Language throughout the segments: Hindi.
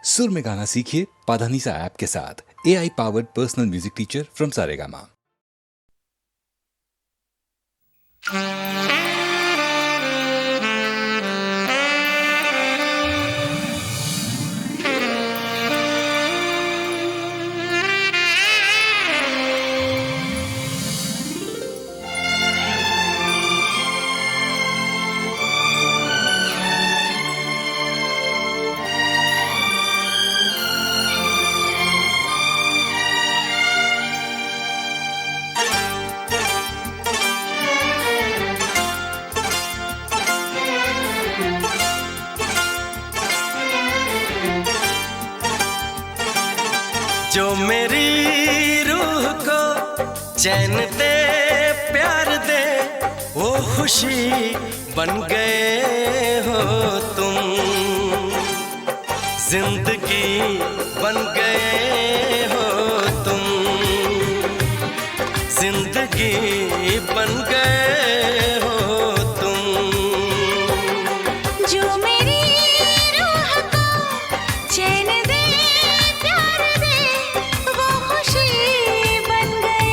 सुर में गाना सीखिए पाधानीसा ऐप के साथ। AI powered personal music teacher from Saregama. जो मेरी रूह को चैन दे प्यार दे वो खुशी बन गए हो तुम, जिंदगी बन गए हो तुम, जिंदगी बन गए हो तुम। जो मेरी रूह को चैन दे प्यार दे वो खुशी बन गए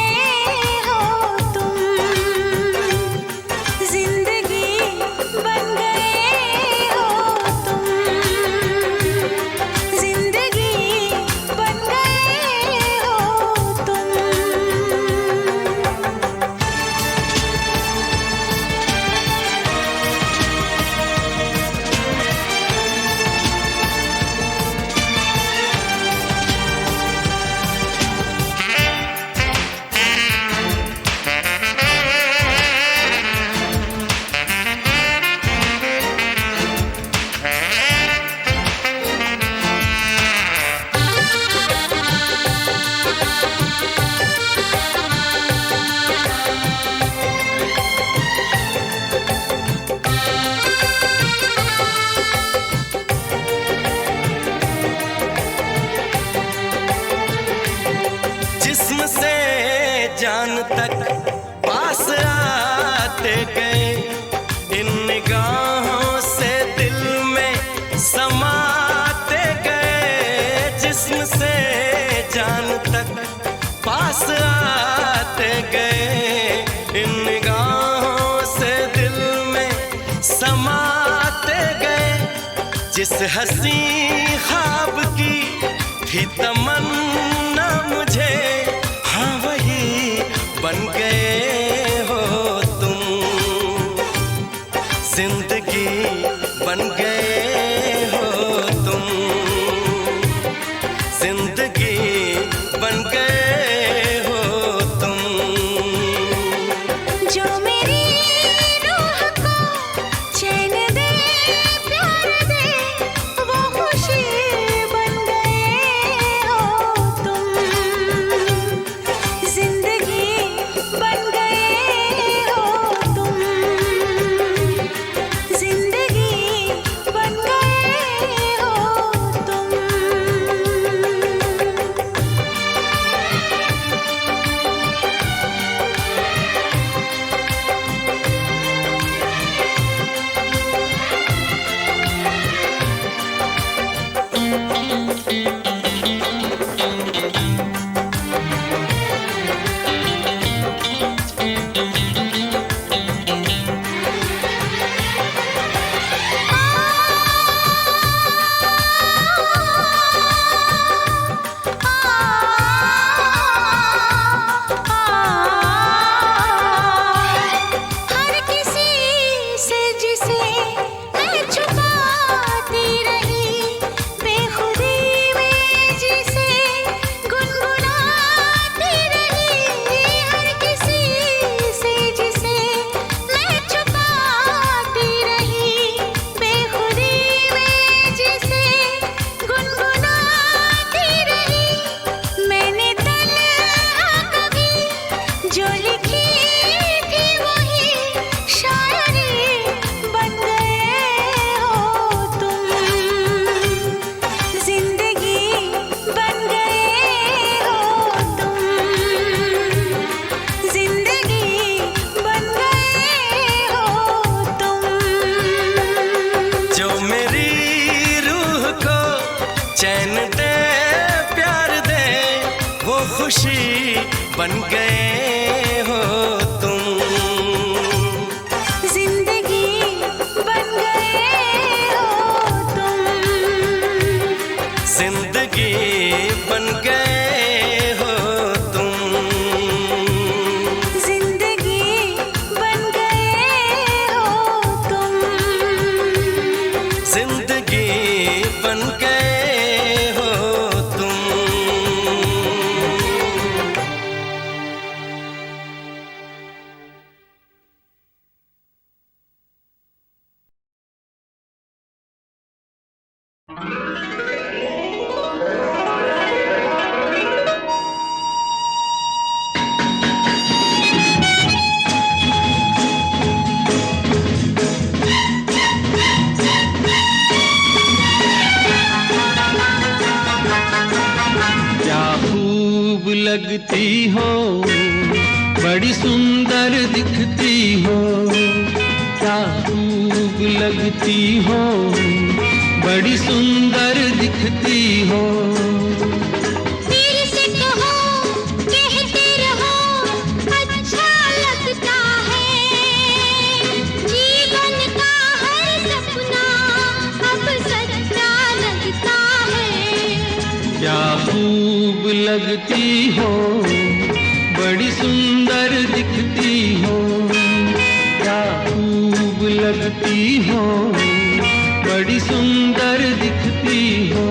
हो तुम, जिंदगी बन गए हो तुम, जिंदगी बन गए हो तुम। जिस्म से जान तक पास आते गए, इन निगाहों से दिल में समाते गए। जिस्म से जान तक पास आते गए, इन निगाहों से दिल में समाते गए। जिस हंसी ख्वाब की थी तमन्ना मुझे, हाँ वही बन गए हो तुम, जिंदगी बन गए हो तुम, जिंदगी बन गए हो तुम। जो मेरी रूह को चैन दे प्यार दे वो खुशी चैन दे प्यार दे वो खुशी बन गए हो तुम। जिंदगी बन गए हो तुम। जिंदगी बन गए हो तुम। जिंदगी बन गए हो तुम। जिंदगी बन गए हो तुम। क्या खूब लगती हो, बड़ी सुंदर दिखती हो। क्या खूब लगती हो, बड़ी सुंदर दिखती हो। फिर से कहो, कहते रहो, अच्छा लगता है। जीवन का हर सपना अब सच्चा लगता है। क्या खूब लगती हो, बड़ी सुंदर दिखती हो। क्या खूब लगती हो, बड़ी सुंदर दिखती हो।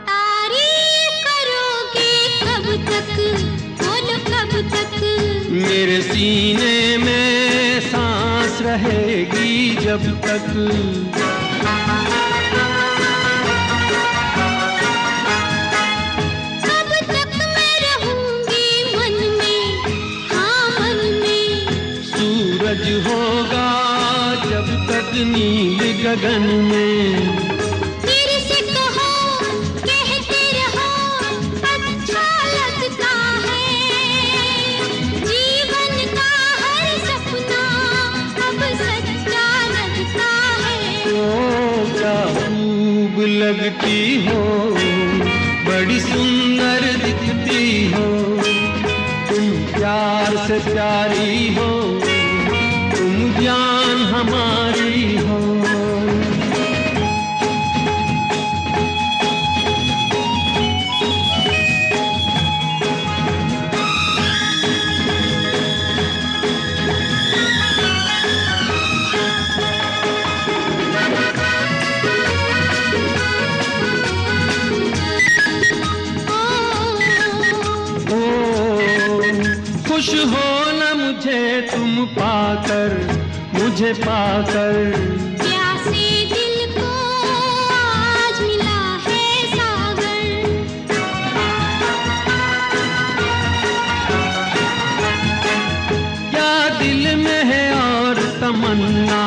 तारीफ करोगे कब तक, बोलो कब तक। मेरे सीने में सांस रहेगी जब तक। कब तक मैं रहूंगी मन में, हाँ मन में। सूरज होगा जब तक नील गगन में। फिर से कहो, कहते रहो, अच्छा लगता है। जीवन का हर सपना अब सच्चा लगता है। ओ क्या खूब लगती हो, बड़ी सुंदर दिखती हो। तुम प्यार से प्यारी हो, तुम जान हमारी हो। ओ, खुश हो न मुझे तुम पाकर, मुझे पाकर। प्यासे दिल को आज मिला है सागर। क्या दिल में है और तमन्ना,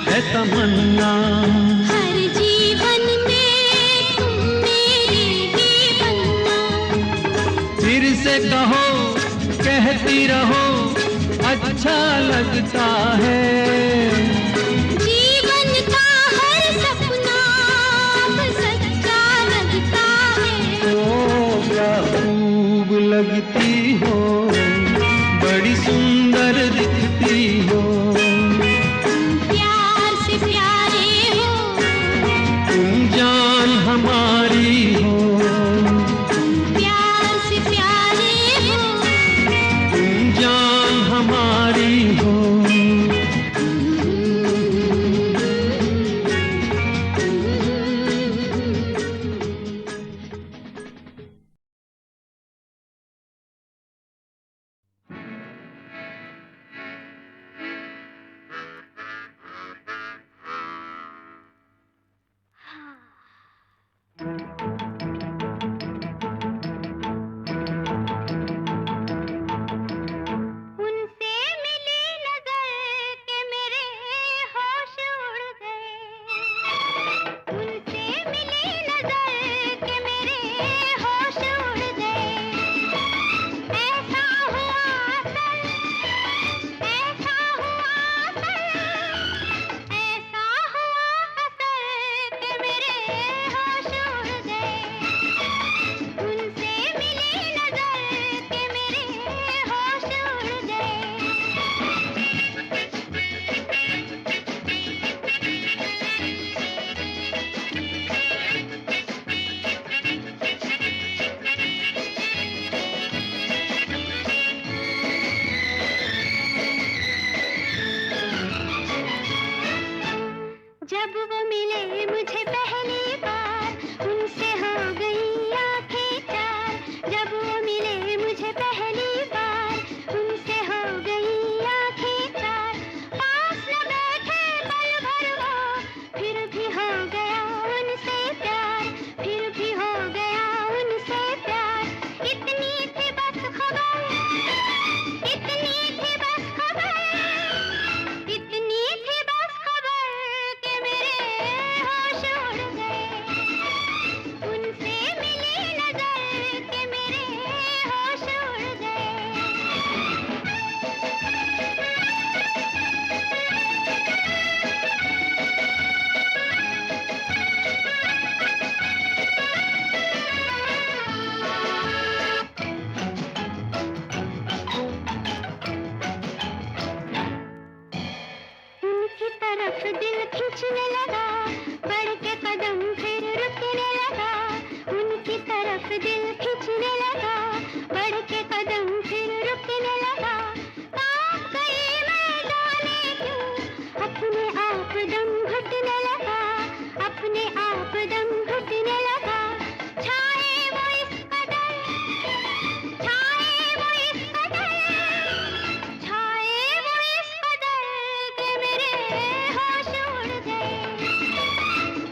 है तमन्ना। हर जीवन में तुम मेरे ही बनना। फिर से कहो, कहती रहो, अच्छा लगता है। जीवन का हर सपना अब सच्चा लगता है। ओ क्या खूब लगती हो, बड़ी सुंदर दिखती हो। प्यार से प्यारे हो, तुम जान हमारी हो। प्यार से प्यारे हो। तुम जान हमारी हो। पहली बार उनसे हो गई आंखें चार। जब वो मिले मुझे पहली बार उनसे हो गई आंखें चार। पास न बैठे पल भर वो, फिर भी हो गया उनसे प्यार, फिर भी हो गया उनसे प्यार। इतनी थी बस खबर, इतनी थी बस खबर, इतनी थी बस खबर कि मेरे होश उड़ गए। उनसे मिली नजर कि मेरे होश उड़ गए। उनकी तरफ दिल खींचने लगा, बढ़ के कदम फिर रुकने लगा। उनकी तरफ दिल खींचने लगा, बढ़ के कदम फिर रुकने लगा। कांप गई मैं जाने क्यों, अपने आप दम घुटने लगा, अपने आप दम घुटने लगा। छाए वो इस कदर, छाए वो इस कदर, छाए वो इस कदर कि मेरे होश उड़ गए।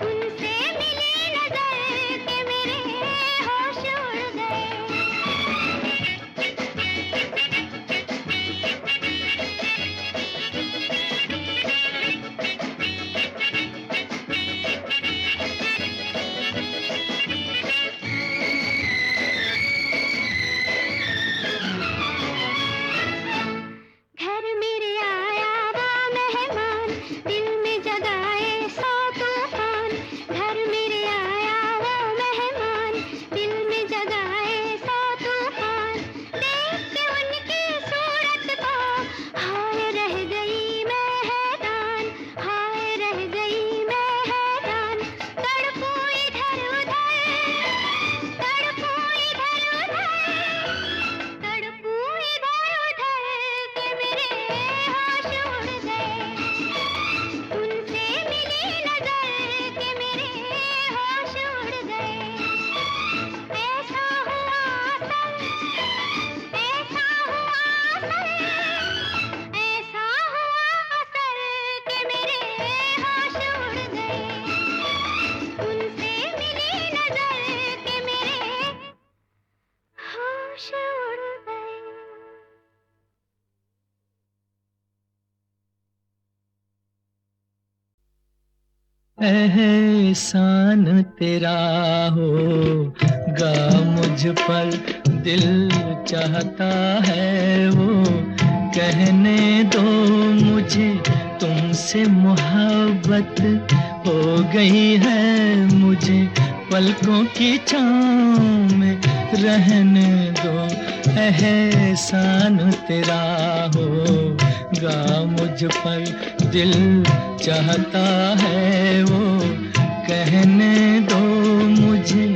उनसे मिली नजर कि मेरे होश उड़ गए। घर मेरे आया वो मेहमान, दिल में जगाए सौ तूफान। घर मेरे आया वो मेहमान, दिल में जगाए सौ तूफान। देख के उनकी सूरत को हाय रह गई मैं हैरान, हाय रह गई मैं हैरान। तड़पू इधर उधर, तड़पू इधर उधर, तड़पू इधर उधर कि मेरे होश उड़ गए। उनसे मिली नजर कि मेरे होश उड़ गए। ऐसा हुआ असल, ऐसा हुआ असल, ऐसा हुआ असल कि मेरे होश उड़ गए। उनसे मिली नजर कि मेरे होश उड़ गए। एहसान तेरा होगा मुझ पर, दिल चाहता है वो कहने दो मुझे तुमसे मोहब्बत हो गई है। मुझे पलकों की छाँव में रहने दो। एहसान तेरा होगा मुझ पर, दिल चाहता है वो कहने दो मुझे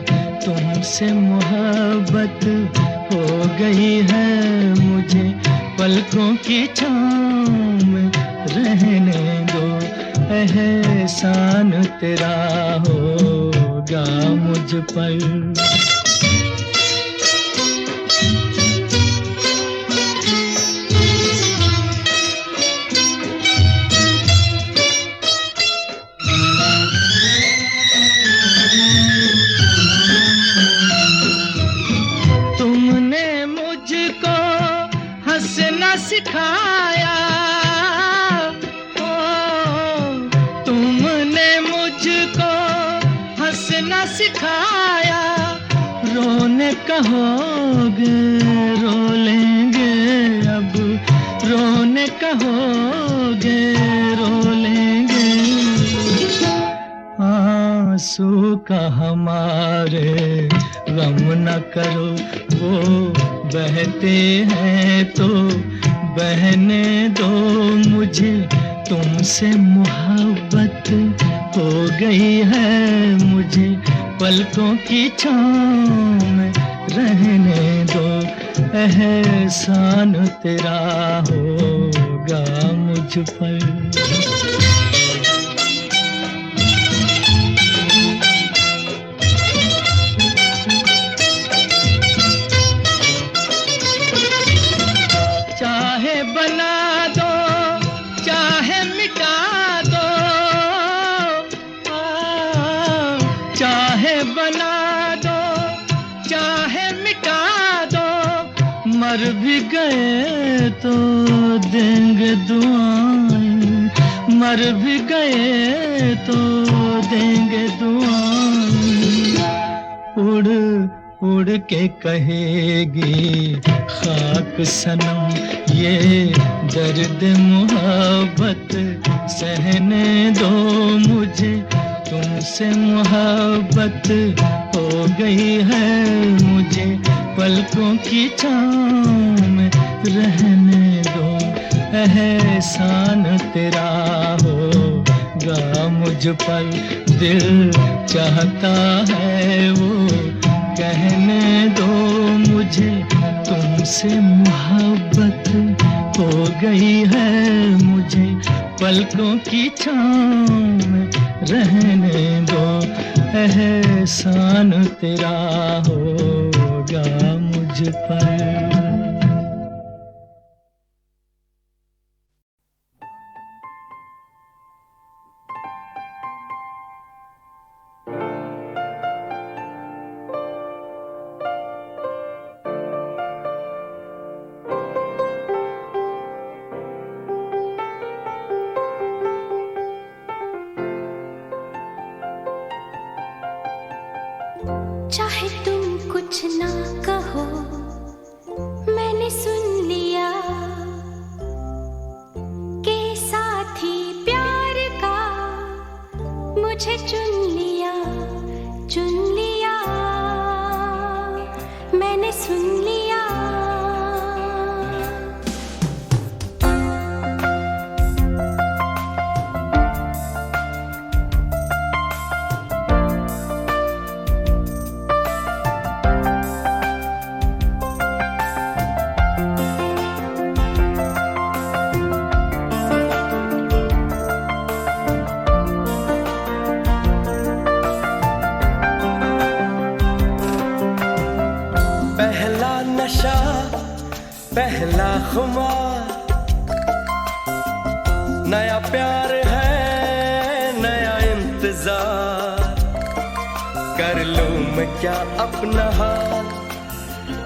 तुमसे मोहब्बत हो गई है। मुझे पलकों की छाँव में रहने दो। एहसान तेरा होगा मुझ पर। तुमने मुझको हंसना सिखाया, तुमने मुझको हंसना सिखाया। रोने कहोगे रो लेंगे अब, रोने कहोगे रो लेंगे। आंसू का हमारे गम न करो, वो बहते हैं तो बहने दो। मुझे तुमसे मोहब्बत हो गई है। मुझे पलकों की छाँव में रहने दो। एहसान तेरा होगा मुझ पर। मर भी गए तो देंगे दुआएं, मर भी गए तो देंगे दुआएं। उड़ उड़ के कहेगी खाक सनम ये दर्द मोहब्बत सहने दो मुझे, तुमसे मोहब्बत हो गई है मुझे, पलकों की छाँव में रहने दो। एहसान तेरा होगा मुझ पर, दिल चाहता है वो कहने दो मुझे, तुमसे मोहब्बत हो गई है मुझे, पलकों की छाँव में रहने दो। एहसान तेरा होगा मुझ पर। चाहे तुम कुछ ना कहो, मैंने सुन लिया कि साथी प्यार का मुझे चुन लिया, चुन लिया, मैंने सुन लिया। पहला खुमार, नया प्यार है नया इंतजार, कर लूं मैं क्या अपना हाल,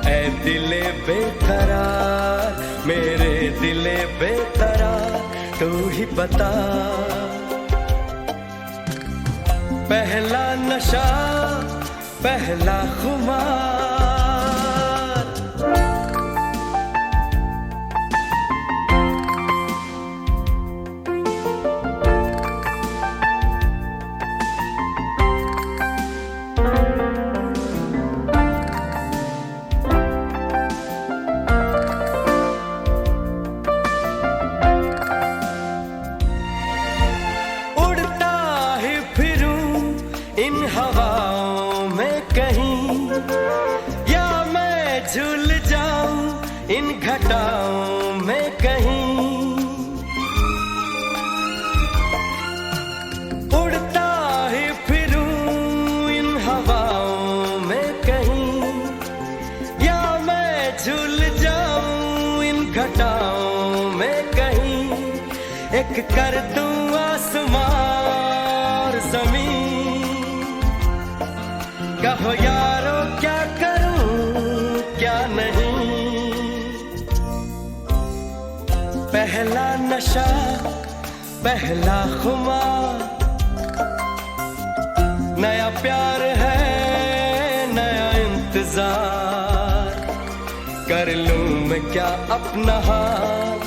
ऐ दिले बेकरार, मेरे दिले बेकरार, तू ही बता। पहला नशा पहला खुमार, इन हवाओं में कहीं, या मैं झूल जाऊं इन घटाओं में कहीं, उड़ता ही फिरूं इन हवाओं में कहीं, या मैं झूल जाऊं इन घटाओं में कहीं, एक कर दूं आसमां और जमीन, कहो यारो क्या करूं क्या नहीं। पहला नशा पहला खुमार, नया प्यार है नया इंतजार, कर लूं मैं क्या अपना हाल,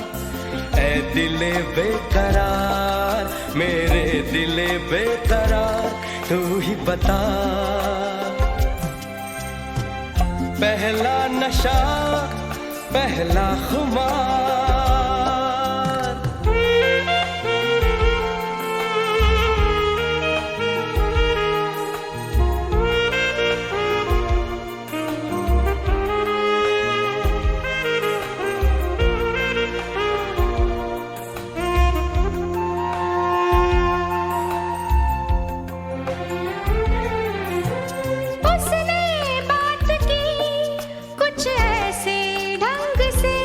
ऐ दिले बेकरार, मेरे दिले बेकरार, तू ही बता। पहला नशा पहला खुमार, कुछ ऐसे ढंग से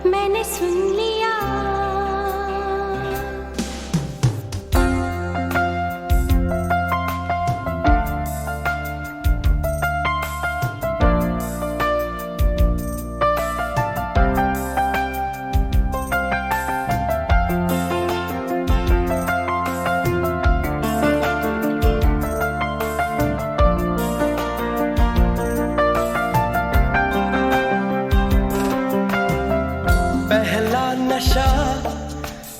मैंने सुन लिया। पहला नशा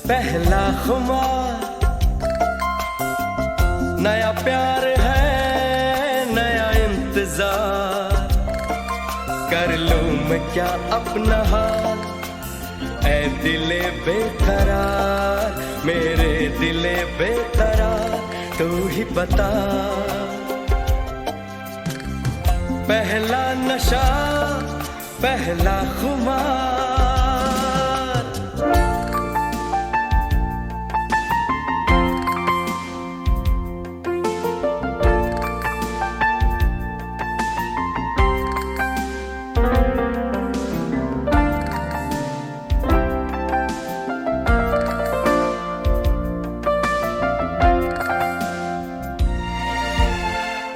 पहला खुमार, नया प्यार है नया इंतजार। कर लूं मैं क्या अपना हाल, ऐ दिले बेकरार, मेरे दिले बेकरार, तू ही बता। पहला नशा पहला खुमार,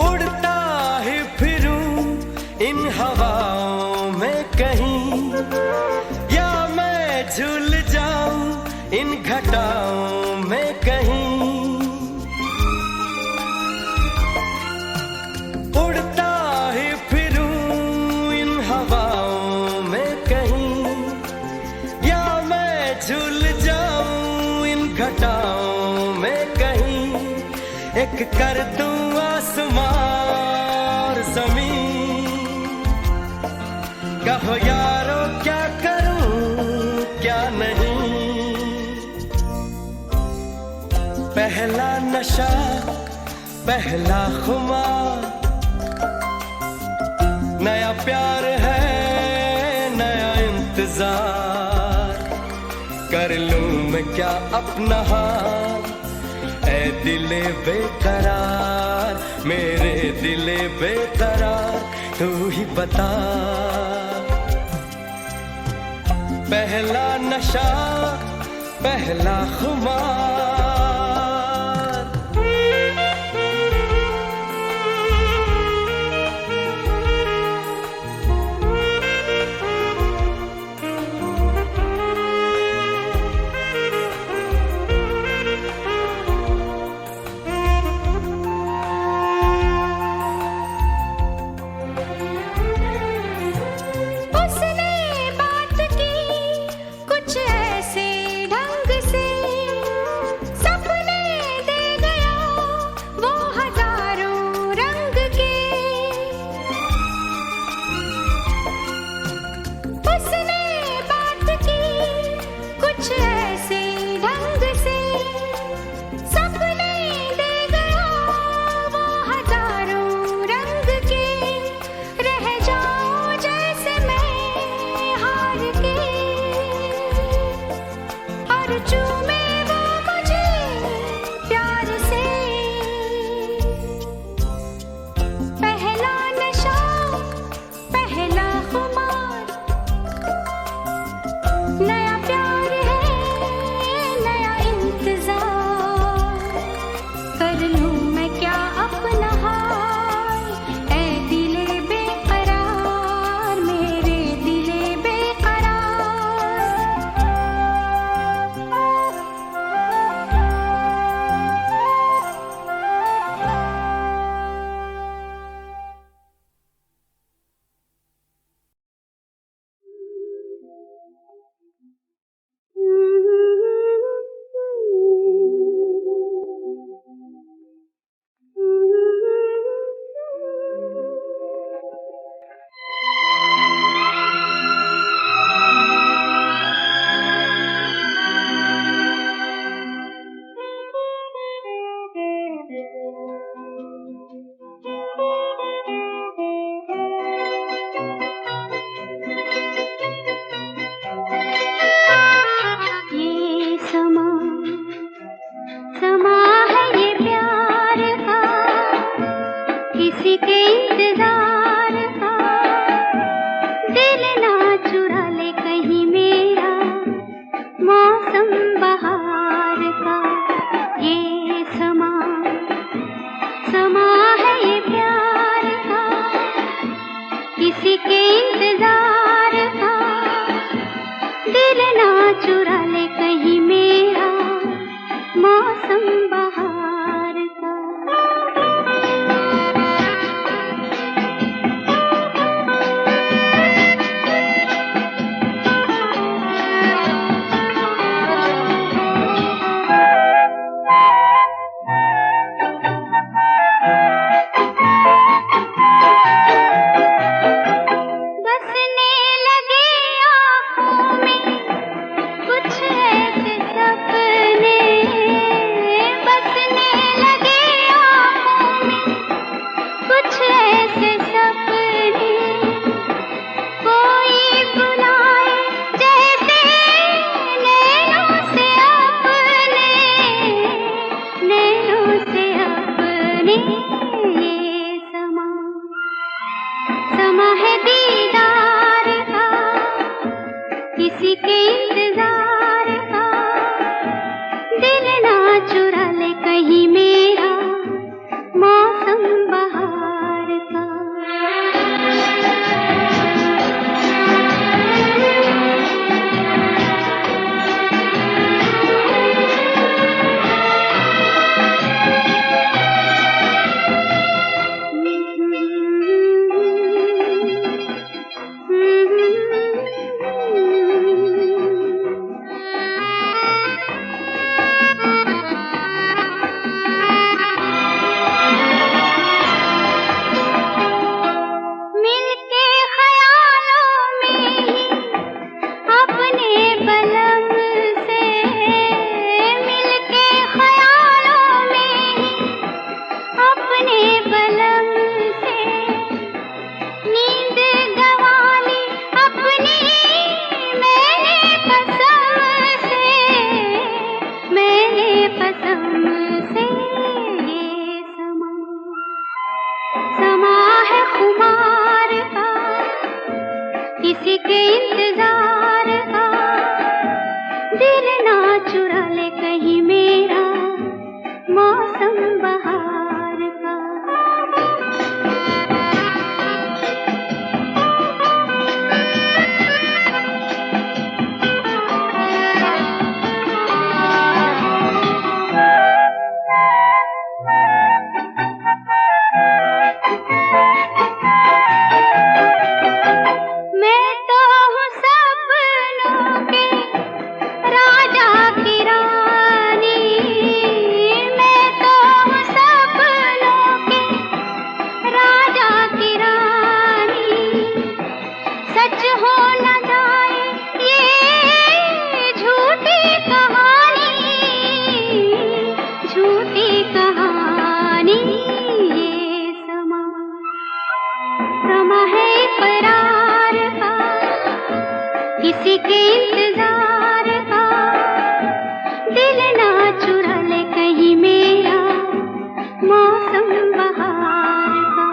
उड़ता ही फिरूं इन हवाओं में कहीं, या मैं झूल जाऊं इन घटाओं में कहीं। उड़ता ही फिरूं इन हवाओं में कहीं, या मैं झूल जाऊं इन घटाओं में कहीं। एक कर दूं आसमां और जमीन, कहो यारो क्या करूं क्या नहीं। पहला नशा पहला खुमार, नया प्यार है नया इंतजार। कर लूं मैं क्या अपना हाल, ऐ दिले बेकरार, मेरे दिले बेकरार, तू ही बता। पहला नशा पहला खुमार। उसने बात की कुछ ऐसे ढंग से, दिल ना चुरा ले कहीं मेरा मौसम बहार का। बसने लगे आँखों में कुछ ऐसे सपने, बसने लगे आँखों में कुछ ऐसे सपने, कोई बुलाए जैसे नैनों से अपने, नैनों से अपने। ये समा है दीदार का, किसी के इंतजार का, दिल ना चुरा ले कहीं मेरा मौसम बहार का। मिलके ख्यालों में ही अपने बलम से, मिलके ख्यालों में ही अपने बलम से, नींद गंवा ली अपनी मैंने कसम से, मैंने कसम से। ये समा है खुमार का, किसी के इंतजार का, दिल ना चुरा ले कहीं मेरा मौसम बहार का। मैं तो हूँ सपनों के राजा की रानी, मैं तो हूँ सपनों के राजा की रानी। सच हो न जाए ये झूठी कहानी, झूठी कहानी। ये समा है इकरार का, किसी के इंतजार का, दिल ना चुरा ले कहीं मेरा मौसम बहार का।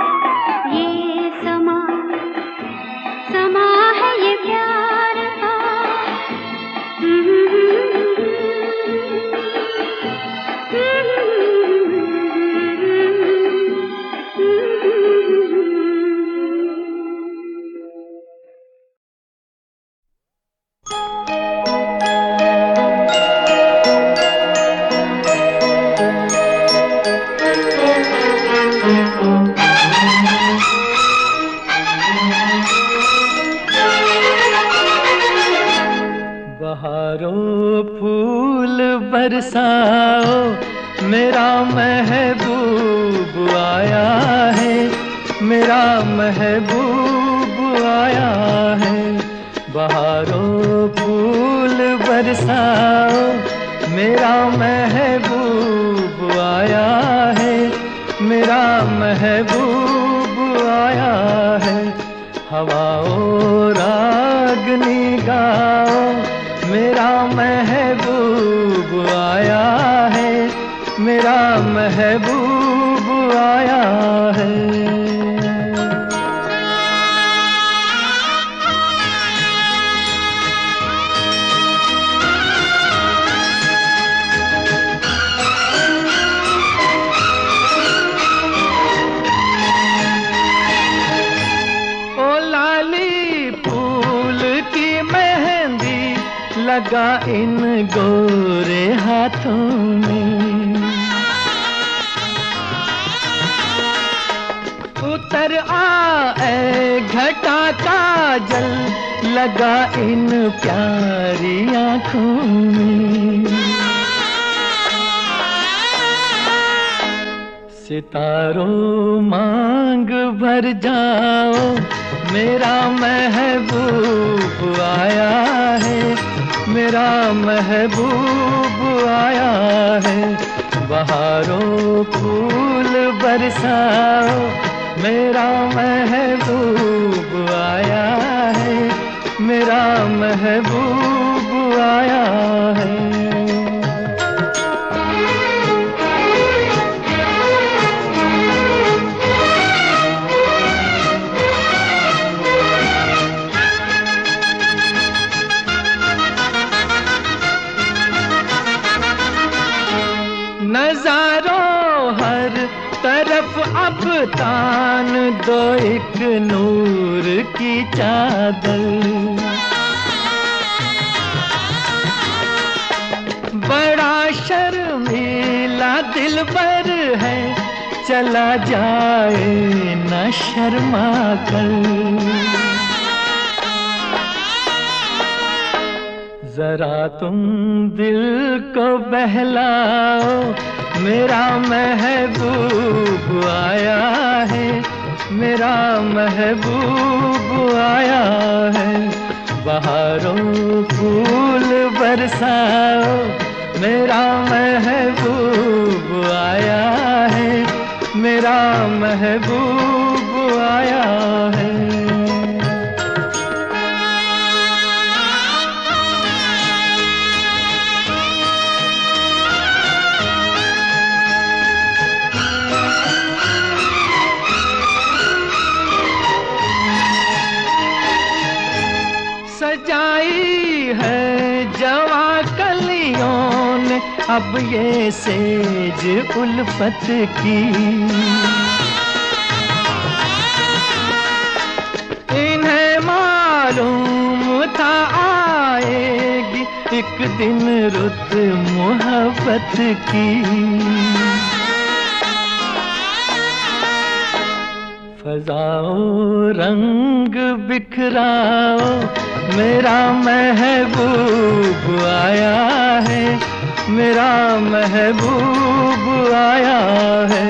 ये समा है ये प्यार का। बहारों फूल बरसाओ, मेरा महबूब आया है, मेरा महबूब आया है। बहारों फूल बरसाओ, मेरा महबूब आया है, मेरा महबूब आया है। हवाओं रागनी गाओ, मेरा महबूब आया है, मेरा महबूब आया है। लगा इन गोरे हाथों में। उतर आए घटा का जल लगा इन प्यारी आँखों में। सितारों मांग भर जाओ मेरा महबूब आया है, मेरा महबूब आया है। बहारों फूल बरसाओ मेरा महबूब आया है, मेरा महबूब आया है। नजारों हर तरफ अब तान दो एक नूर की चादर। बड़ा शर्मीला दिलबर है, चला जाए न शर्मा कर। जरा तुम दिल को बहलाओ मेरा महबूब आया है, मेरा महबूब आया है। बहारों फूल बरसाओ मेरा महबूब आया है, मेरा महबूब आया है। सजाई है जवा कलियों ने अब ये सेज उल्फत की। इन्हें मालूम था आएगी एक दिन रुत मोहब्बत की। फजाओ रंग बिखराओ मेरा महबूब आया है, मेरा महबूब आया है।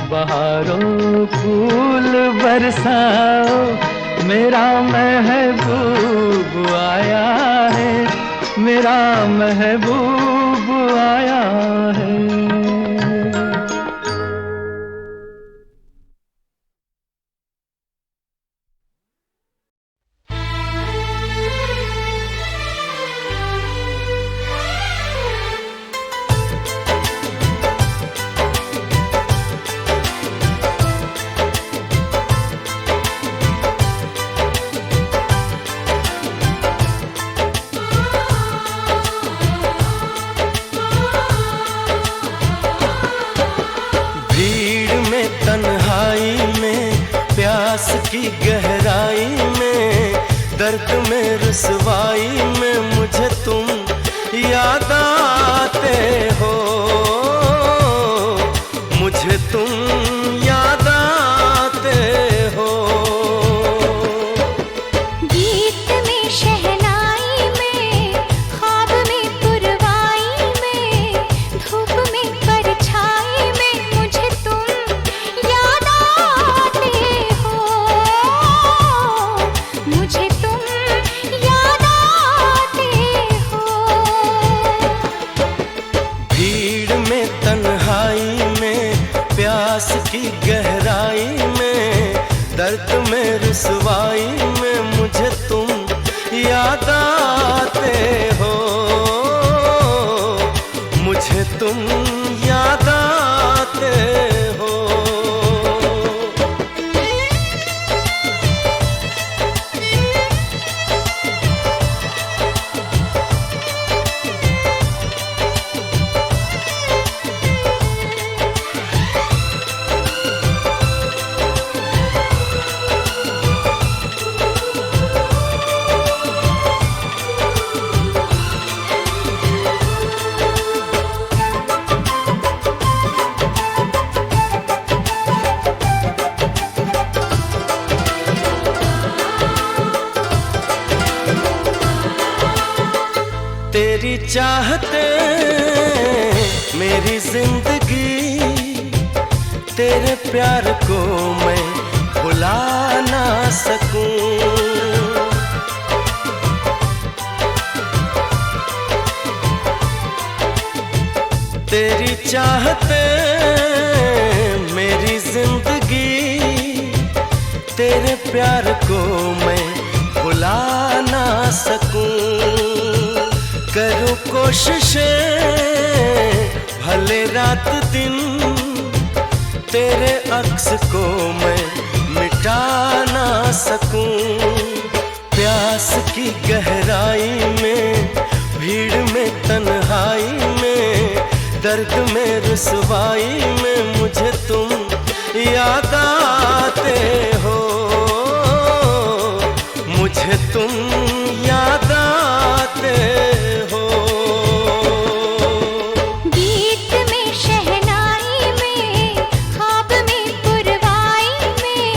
बहारों फूल बरसाओ मेरा महबूब आया है, मेरा महबूब आया है। तेरी चाहते मेरी जिंदगी, तेरे प्यार को मैं भुला ना सकूं। तेरी चाहते मेरी जिंदगी, तेरे प्यार को मैं भुला ना सकूं। करूं कोशिशें भले रात दिन, तेरे अक्स को मैं मिटा ना सकूं। प्यास की गहराई में, भीड़ में तन्हाई में, दर्द में रुसवाई में मुझे तुम याद आते हो, मुझे तुम याद आते हो। गीत में शहनाई में, ख्वाब में पुरवाई में,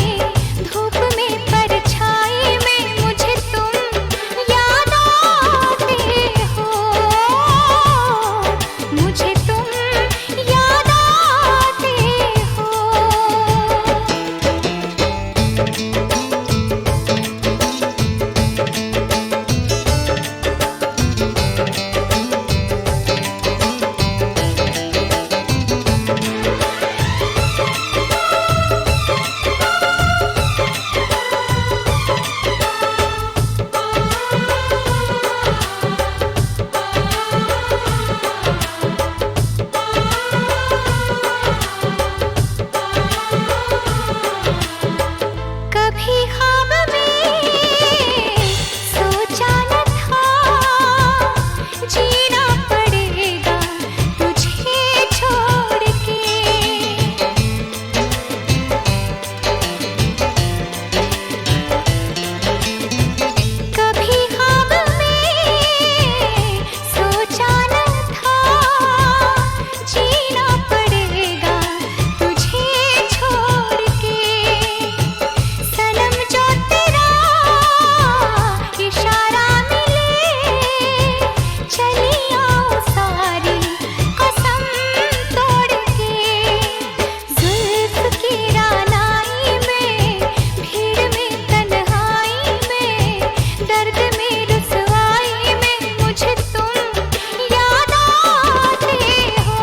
धूप में परछाई में मुझे तुम याद आते हो, मुझे तुम याद आते हो। कभी ख्वाब में सोचा न था, जीना पड़ेगा तुझे छोड़ के। कभी ख्वाब में सोचा न था, जीना पड़ेगा तुझे छोड़ के। सनम जो तेरा इशारा मिले, चली आऊं सारी कसम तोड़ के। जुल्फ की रानाई में, भीड़ में तन्हाई में, दर्द में रुसवाई में मुझे तुम याद आते हो,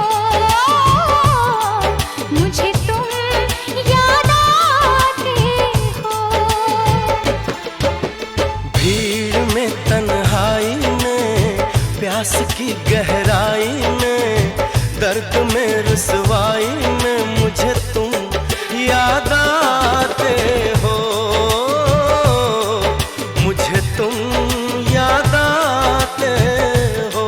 मुझे तुम याद आते हो। भीड़ में तन्हाई में, प्यास की गहराई में, दर्द में रुसवाई में मुझे तुम याद आते हो, मुझे तुम याद आते हो।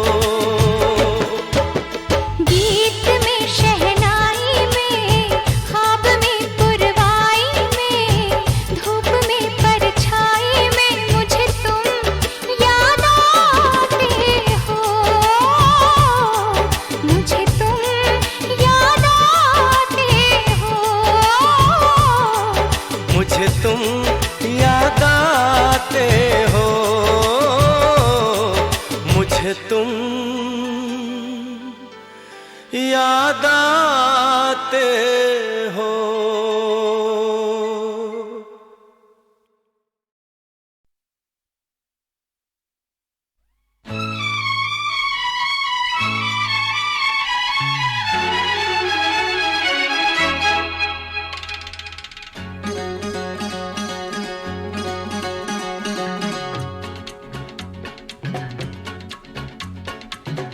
गीत में शहनाई में, ख्वाब में पुरवाई में, धूप में परछाई में मुझे तुम याद आते हो, मुझे तुम याद आते हो, मुझे तुम याद आते हो, मुझे तुम याद आते हो।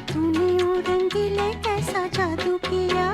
तूने ओ रंगीले कैसा जादू किया,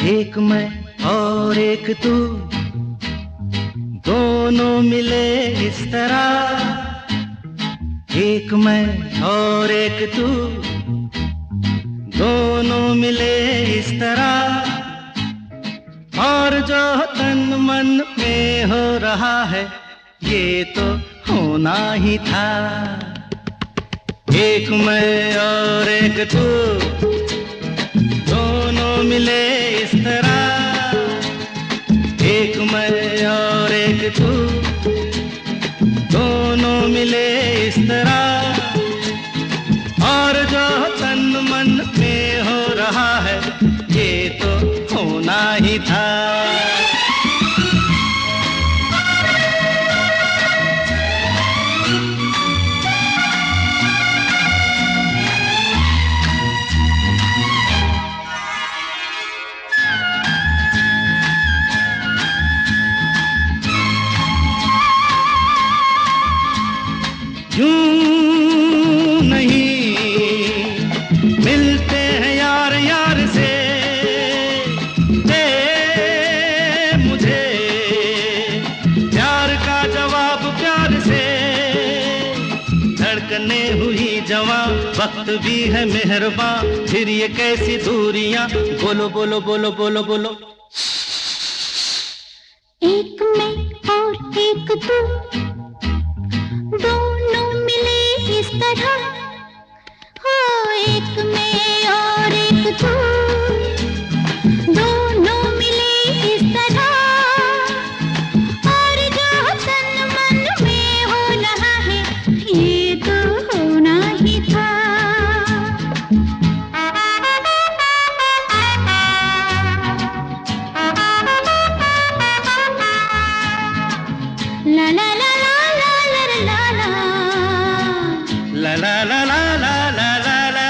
एक मैं और एक तू, दोनों मिले इस तरह। एक मैं और एक तू, दोनों मिले इस तरह। और जो तन मन में हो रहा है ये तो होना ही था। एक मैं और एक तू, दोनों मिले इस तरह। एक मैं और एक तू, दोनों मिले इस तरह। और जो तन मन में हो रहा है ये तो होना ही था। यूं नहीं मिलते हैं यार यार से, दे मुझे प्यार का जवाब प्यार से। धड़कने हुई जवां, वक्त भी है मेहरबान, फिर ये कैसी दूरियां। बोलो बोलो बोलो बोलो बोलो। एक मैं और एक तू, दोनों मिले इस तरह। हो एक मैं और एक तू, दोनों मिले इस तरह। और जो तन मन में हो रहा है ये तो होना ही था। ला ला ला La la la la la la la la.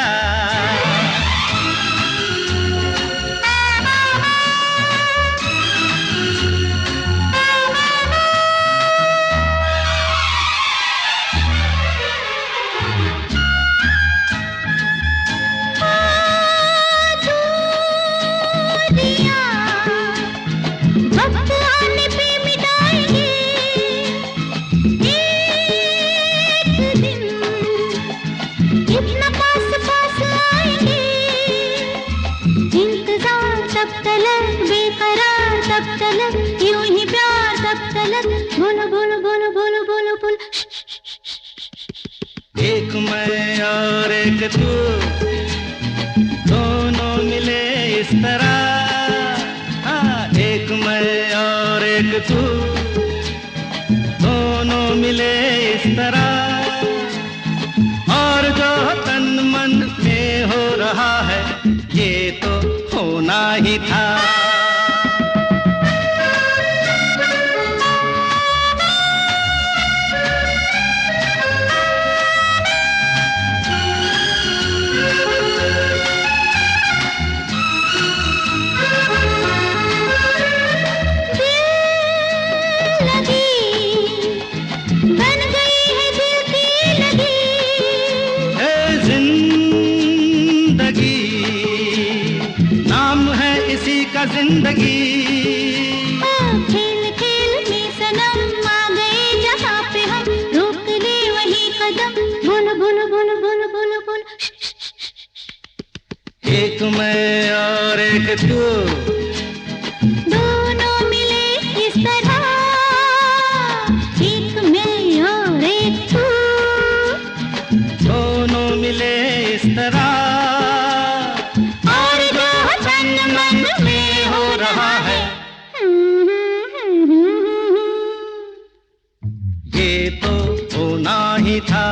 वक्त आने पे मिटाएंगे एक दिन, इतना पास पास आएंगे। इंतजार तब तलक, बेकरार तब तलक, यूं ही प्यार तब तलक। बोलो बोलो बोलो बोलो बोलो बोलो। एक मैं और एक तू, दोनों मिले इस तरह। एक मैं और एक तू, दोनों मिले इस तरह। और जो तन मन में हो रहा है ये तो होना ही था। जिंदगी खेल खेल में सनम आ गए जहाँ पे हम, रोक ले वही कदम। बोलो बोलो बोलो बोलो बोलो बोलो। एक मैं और एक तू, दोनों मिले इस तरह। एक मैं और एक तू, दोनों मिले इस तरह। और जो तन मन में हो रहा है ये तो होना ही था।